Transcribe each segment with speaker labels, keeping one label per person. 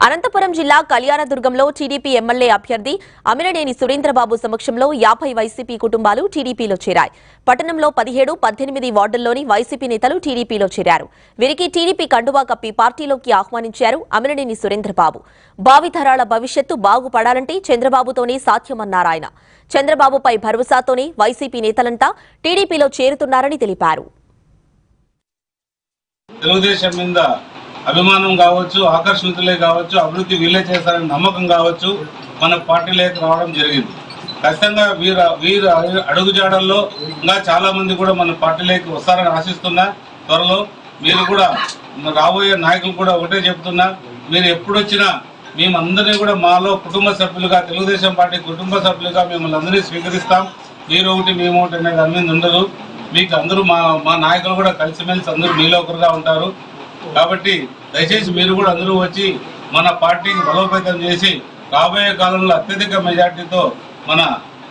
Speaker 1: అనంతపురం జిల్లా కళ్యాణదుర్గంలో TDP MLA అభ్యర్థి అమిననేని సురేంద్రబాబు సమక్షంలో 50 వైసీపీ కుటుంబాలు టీడీపీలో చేరాయి. పట్టణంలో 17, 18 వార్డుల్లోని వైసీపీ నేతలు టీడీపీలో చేరారు. వీరికి టీడీపీ కండువా కప్పి పార్టీలోకి ఆహ్వానించారు అమిననేని సురేంద్రబాబు. భావితరాల భవిష్యత్తు బాగుపడాలంటే చంద్రబాబుతోనే సాధ్యమన్నారాయన. చంద్రబాబుపై భరోసాతోనే వైసీపీ నేతలంతా టీడీపీలో చేరుతున్నారని తెలిపారు.
Speaker 2: తెలుగుదేశం మీద అభిమానం కావచ్చు, ఆకర్షితులే కావచ్చు, అభివృద్ధి వీళ్ళే చేస్తారని నమ్మకం కావచ్చు, మన పార్టీలోకి రావడం జరిగింది. ఖచ్చితంగా వీరు అడుగుజాడల్లో ఇంకా చాలా మంది కూడా మన పార్టీలోకి వస్తారని ఆశిస్తున్నా. త్వరలో మీరు కూడా రాబోయే నాయకులు కూడా ఒకటే చెప్తున్నా, మీరు ఎప్పుడు వచ్చినా మేమందరినీ కూడా మాలో కుటుంబ సభ్యులుగా, తెలుగుదేశం పార్టీ కుటుంబ సభ్యులుగా మిమ్మల్ని అందరినీ స్వీకరిస్తాం. మీరు ఒకటి మేము ఒకటి అనేది అన్నీ ఉండదు. మీకు అందరూ మా నాయకులు కూడా కలిసిమెలిసి అందరూ మీలో ఒకరుగా ఉంటారు. కాబట్టి దయచేసి మీరు కూడా అందరూ వచ్చి మన పార్టీకి బలోపేతం చేసి రాబోయే కాలంలో అత్యధిక మెజార్టీతో మన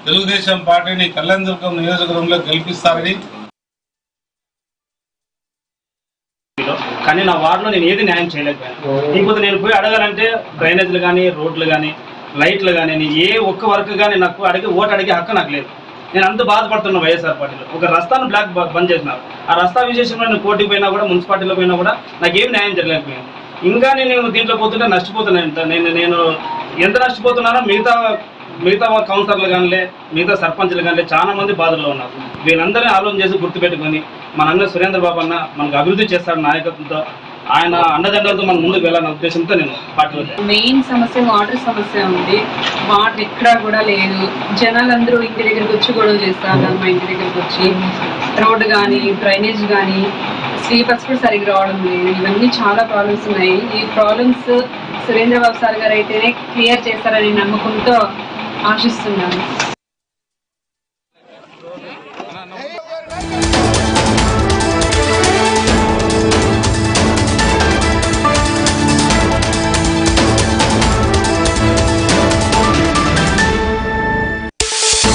Speaker 2: తెలుగుదేశం పార్టీని కళ్యాణదుర్గం నియోజకవర్గంలో గెలిపిస్తారని.
Speaker 3: కానీ నా వార్డులో నేను ఏది న్యాయం చేయలేకపోయాను. ఇంకొక నేను పోయి అడగాలంటే డ్రైనేజీలు కానీ, రోడ్లు కానీ, లైట్లు కానీ, ఏ ఒక్క వర్క్ కానీ నాకు ఓటు అడిగే హక్కు నాకు లేదు. నేను అంత బాధపడుతున్నా. వైఎస్ఆర్ పార్టీలో ఒక రస్తాను బ్లాక్ బంద్ చేసినారు. ఆ రస్తా విశేషంలో నేను కోర్టుకు పోయినా కూడా, మున్సిపాలిటీలో పోయినా కూడా నాకేం న్యాయం జరగలేకపోయాను. ఇంకా నేను దీంట్లో పోతుంటే నష్టపోతున్నాను. నేను ఎంత నష్టపోతున్నానో మిగతా కౌన్సిలర్లు కానీ, మిగతా సర్పంచ్లు కానీ చాలా మంది బాధల్లో ఉన్నారు. వీళ్ళందరినీ ఆలోచన చేసి గుర్తుపెట్టుకొని మన అన్న సురేంద్రబాబు అన్న మనకు అభివృద్ధి చేస్తాడు నాయకత్వంతో, ఆయన అండదండలతో మనం ముందుకు వెళ్ళాలనే ఉద్దేశంతో నేను పార్టీలో.
Speaker 4: మెయిన్ సమస్య వాటర్ సమస్య ఉంది. వాటర్ ఎక్కడా కూడా లేదు. జనాలందరూ ఇంటి దగ్గరికి వచ్చి గొడవ చేస్తారు. మా ఇంటి దగ్గరికి వచ్చి రోడ్డు కానీ, డ్రైనేజ్ కానీ, స్లీపర్స్ కూడా సరిగ్గా రావడం లేదు. ఇవన్నీ చాలా ప్రాబ్లమ్స్ ఉన్నాయి. ఈ ప్రాబ్లమ్స్ సురేంద్రబాబు సార్ గారు అయితేనే క్లియర్ చేస్తారని నమ్మకంతో ఆశిస్తున్నాను.